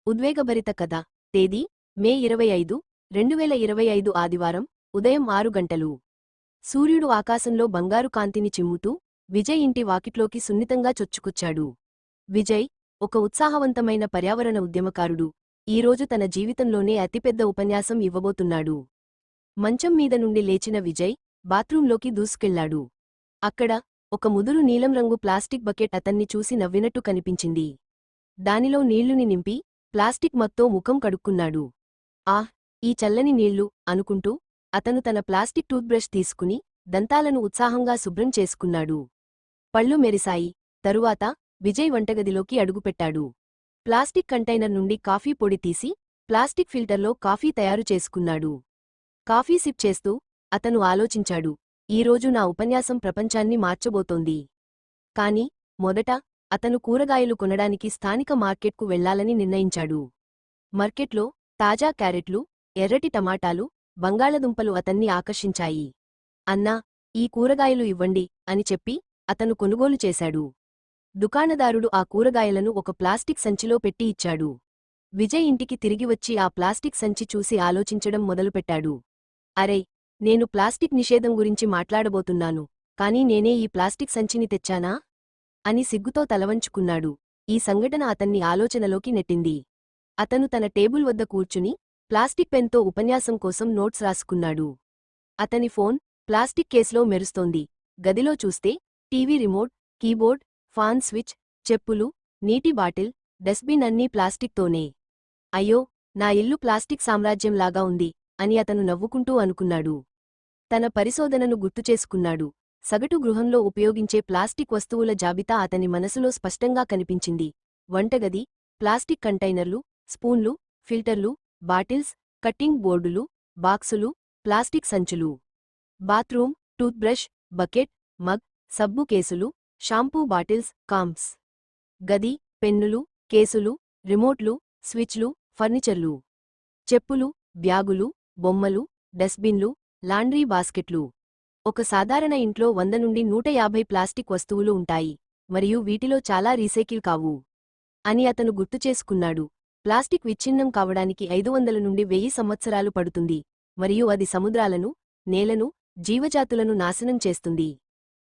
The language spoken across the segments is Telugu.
ఉద్వేగభరిత కథ. తేదీ మే 25, 2025 ఆదివారం ఉదయం 6 గంటలు. సూర్యుడు ఆకాశంలో బంగారు కాంతిని చిమ్ముతూ విజయ్ ఇంటి వాకిట్లోకి సున్నితంగా చొచ్చుకొచ్చాడు. విజయ్ ఒక ఉత్సాహవంతమైన పర్యావరణ ఉద్యమకారుడు. ఈరోజు తన జీవితంలోనే అతిపెద్ద ఉపన్యాసం ఇవ్వబోతున్నాడు. మంచం మీద నుండి లేచిన విజయ్ బాత్రూంలోకి దూసుకెళ్లాడు. అక్కడ ఒక ముదురు నీలం రంగు ప్లాస్టిక్ బకెట్ అతన్ని చూసి నవ్వినట్టు కనిపించింది. దానిలో నీళ్లుని నింపి ప్లాస్టిక్ మగ్తో ముఖం కడుక్కున్నాడు. ఆహ్, ఈ చల్లని నీళ్లు అనుకుంటూ అతను తన ప్లాస్టిక్ టూత్బ్రష్ తీసుకుని దంతాలను ఉత్సాహంగా శుభ్రం చేసుకున్నాడు. పళ్ళు మెరిశాయి. తరువాత విజయ్ వంటగదిలోకి అడుగుపెట్టాడు. ప్లాస్టిక్ కంటైనర్ నుండి కాఫీ పొడి తీసి ప్లాస్టిక్ ఫిల్టర్లో కాఫీ తయారు చేసుకున్నాడు. కాఫీ సిప్ చేస్తూ అతను ఆలోచించాడు, ఈరోజు నా ఉపన్యాసం ప్రపంచాన్ని మార్చబోతోంది. కాని మొదట అతను కూరగాయలు కొనడానికి స్థానిక మార్కెట్కు వెళ్లాలని నిర్ణయించాడు. మార్కెట్లో తాజా క్యారెట్లు, ఎర్రటి టమాటాలు, బంగాళదుంపలు అతన్ని ఆకర్షించాయి. అన్నా, ఈ కూరగాయలు ఇవ్వండి అని చెప్పి అతను కొనుగోలు చేశాడు. దుకాణదారుడు ఆ కూరగాయలను ఒక ప్లాస్టిక్ సంచిలో పెట్టి ఇచ్చాడు. విజయ్ ఇంటికి తిరిగివచ్చి ఆ ప్లాస్టిక్ సంచి చూసి ఆలోచించడం మొదలుపెట్టాడు. అరే, నేను ప్లాస్టిక్ నిషేధం గురించి మాట్లాడబోతున్నాను, కానీ నేనే ఈ ప్లాస్టిక్ సంచిని తెచ్చానా అని సిగ్గుతో తలవంచుకున్నాడు. ఈ సంఘటన అతన్ని ఆలోచనలోకి నెట్టింది. అతను తన టేబుల్ వద్ద కూర్చుని ప్లాస్టిక్ పెన్తో ఉపన్యాసం కోసం నోట్స్ రాసుకున్నాడు. అతని ఫోన్ ప్లాస్టిక్ కేసులో మెరుస్తోంది. గదిలో చూస్తే TV remote, keyboard, fan switch, చెప్పులు, నీటి బాటిల్, డస్ట్బిన్ అన్నీ ప్లాస్టిక్తోనే. అయ్యో, నా ఇల్లు ప్లాస్టిక్ సామ్రాజ్యంలాగా ఉంది అని అతను నవ్వుకుంటూ అనుకున్నాడు. తన పరిశోధనను గుర్తుచేసుకున్నాడు. సగటు గృహంలో ఉపయోగించే ప్లాస్టిక్ వస్తువుల జాబితా అతని మనసులో స్పష్టంగా కనిపించింది. వంటగది ప్లాస్టిక్ కంటైనర్లు, స్పూన్లు, ఫిల్టర్లు, బాటిల్స్, కట్టింగ్ బోర్డులు, బాక్సులు, ప్లాస్టిక్ సంచులు. బాత్రూమ్ టూత్బ్రష్, బకెట్, మగ్, సబ్బు కేసులు, షాంపూ బాటిల్స్, కాంప్స్. గది పెన్నులు, కేసులు, రిమోట్లు, స్విచ్లు, ఫర్నిచర్లు. చెప్పులు, బ్యాగులు, బొమ్మలు, డస్ట్బిన్లు, లాండ్రీ బాస్కెట్లు. ఒక సాధారణ ఇంట్లో 100 నుండి 150 ప్లాస్టిక్ వస్తువులు ఉంటాయి, మరియు వీటిలో చాలా రీసైకిల్ కావు అని అతను గుర్తుచేసుకున్నాడు. ప్లాస్టిక్ విచ్ఛిన్నం కావడానికి 500 నుండి 1000 సంవత్సరాలు పడుతుంది, మరియు అది సముద్రాలను, నేలను, జీవజాతులను నాశనం చేస్తుంది.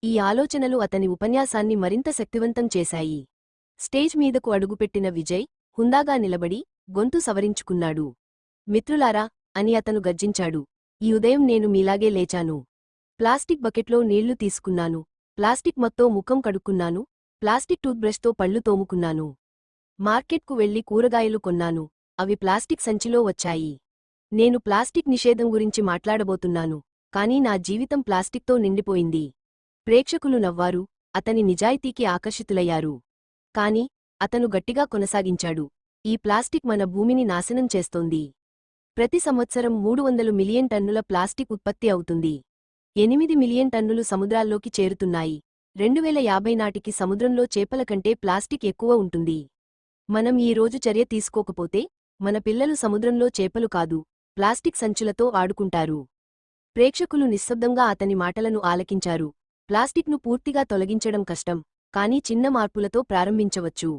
ఈ ఆలోచనలు అతని ఉపన్యాసాన్ని మరింత శక్తివంతం చేశాయి. స్టేజ్ మీదకు అడుగుపెట్టిన విజయ్ హుందాగా నిలబడి గొంతు సవరించుకున్నాడు. మిత్రులారా అని అతను గర్జించాడు, ఈ ఉదయం నేను మీలాగే లేచాను. ప్లాస్టిక్ బకెట్లో నీళ్లు తీసుకున్నాను, ప్లాస్టిక్ మగ్తో ముఖం కడుక్కున్నాను, ప్లాస్టిక్ టూత్బ్రష్తో పళ్ళు తోముకున్నాను. మార్కెట్కు వెళ్లి కూరగాయలు కొన్నాను, అవి ప్లాస్టిక్ సంచిలో వచ్చాయి. నేను ప్లాస్టిక్ నిషేధం గురించి మాట్లాడబోతున్నాను, కానీ నా జీవితం ప్లాస్టిక్తో నిండిపోయింది. ప్రేక్షకులు నవ్వారు, అతని నిజాయితీకి ఆకర్షితులయ్యారు. కాని అతను గట్టిగా కొనసాగించాడు, ఈ ప్లాస్టిక్ మన భూమిని నాశనం చేస్తోంది. ప్రతి సంవత్సరం 300 మిలియన్ టన్నుల ప్లాస్టిక్ ఉత్పత్తి అవుతుంది. 8 మిలియన్ టన్నులు సముద్రాల్లోకి చేరుతున్నాయి. 2050 నాటికి సముద్రంలో చేపల కంటే ప్లాస్టిక్ ఎక్కువ ఉంటుంది. మనం ఈ రోజు చర్య తీసుకోకపోతే మన పిల్లలు సముద్రంలో చేపలు కాదు, ప్లాస్టిక్ సంచులతో ఆడుకుంటారు. ప్రేక్షకులు నిశ్శబ్దంగా అతని మాటలను ఆలకించారు. ప్లాస్టిక్ను పూర్తిగా తొలగించడం కష్టం, కానీ చిన్న మార్పులతో ప్రారంభించవచ్చు.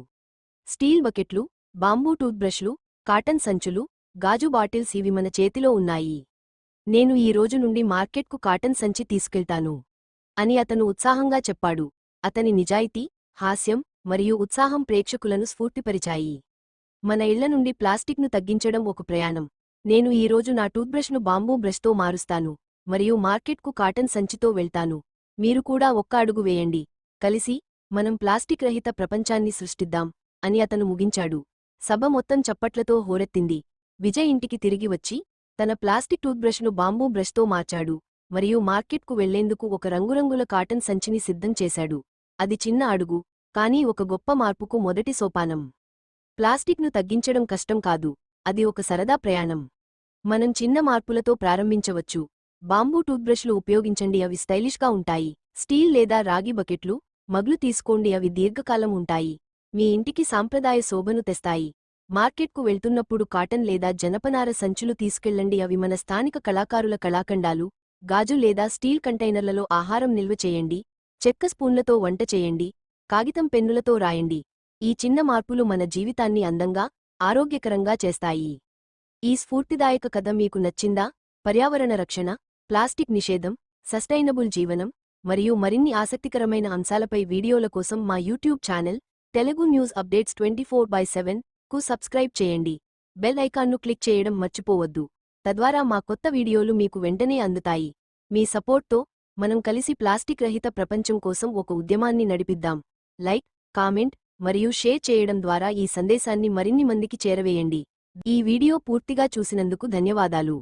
స్టీల్ బకెట్లు, బాంబూ టూత్బ్రష్లు, కాటన్ సంచులు, గాజు బాటిల్స్ ఇవి మన చేతిలో ఉన్నాయి. నేను ఈ రోజు నుండి మార్కెట్కు కాటన్ సంచి తీసుకెళ్తాను అని అతను ఉత్సాహంగా చెప్పాడు. అతని నిజాయితీ, హాస్యం మరియు ఉత్సాహం ప్రేక్షకులను స్ఫూర్తిపరిచాయి. మన ఇళ్ల నుండి ప్లాస్టిక్ను తగ్గించడం ఒక ప్రయాణం. నేను ఈరోజు నా టూత్బ్రష్ను బాంబూ బ్రష్తో మారుస్తాను మరియు మార్కెట్కు కాటన్ సంచితో వెళ్తాను. మీరు కూడా ఒక్క అడుగు వేయండి. కలిసి మనం ప్లాస్టిక్ రహిత ప్రపంచాన్ని సృష్టిద్దాం అని అతను ముగించాడు. సభ మొత్తం చప్పట్లతో హోరెత్తింది. విజయ్ ఇంటికి తిరిగి వచ్చి తన ప్లాస్టిక్ టూత్బ్రష్ను బాంబూ బ్రష్తో మార్చాడు మరియు మార్కెట్కు వెళ్లేందుకు ఒక రంగురంగుల కాటన్ సంచిని సిద్ధం చేశాడు. అది చిన్న అడుగు, కానీ ఒక గొప్ప మార్పుకు మొదటి సోపానం. ప్లాస్టిక్ను తగ్గించడం కష్టం కాదు, అది ఒక సరదా ప్రయాణం. మనం చిన్న మార్పులతో ప్రారంభించవచ్చు. బాంబూ టూత్బ్రష్లు ఉపయోగించండి, అవి స్టైలిష్గా ఉంటాయి. స్టీల్ లేదా రాగి బకెట్లు, మగ్లు తీసుకోండి, అవి దీర్ఘకాలం ఉంటాయి, మీ ఇంటికి సాంప్రదాయ శోభను తెస్తాయి. మార్కెట్కు వెళ్తున్నప్పుడు కాటన్ లేదా జనపనార సంచులు తీసుకెళ్లండి, అవి మన స్థానిక కళాకారుల కళాఖండాలు. గాజు లేదా స్టీల్ కంటైనర్లలో ఆహారం నిల్వ చేయండి. చెక్క స్పూన్లతో వంట చేయండి. కాగితం పెన్నులతో రాయండి. ఈ చిన్న మార్పులు మన జీవితాన్ని అందంగా, ఆరోగ్యకరంగా చేస్తాయి. ఈ స్ఫూర్తిదాయక కథ మీకు నచ్చిందా? పర్యావరణ రక్షణ, ప్లాస్టిక్ నిషేధం, సస్టైనబుల్ జీవనం మరియు మరిన్ని ఆసక్తికరమైన అంశాలపై వీడియోల కోసం మా YouTube channel Telugu news updates 24/7 కు సబ్స్క్రైబ్ చేయండి. బెల్ ఐకాన్ను క్లిక్ చేయడం మర్చిపోవద్దు. తద్వారా మా కొత్త వీడియోలు మీకు వెంటనే అందుతాయి. మీ సపోర్ట్తో మనం కలిసి ప్లాస్టిక్ రహిత ప్రపంచం కోసం ఒక ఉద్యమాన్ని నడిపిద్దాం. లైక్, కామెంట్ మరియు షేర్ చేయడం ద్వారా ఈ సందేశాన్ని మరిన్ని మందికి చేరవేయండి. ఈ వీడియో పూర్తిగా చూసినందుకు ధన్యవాదాలు.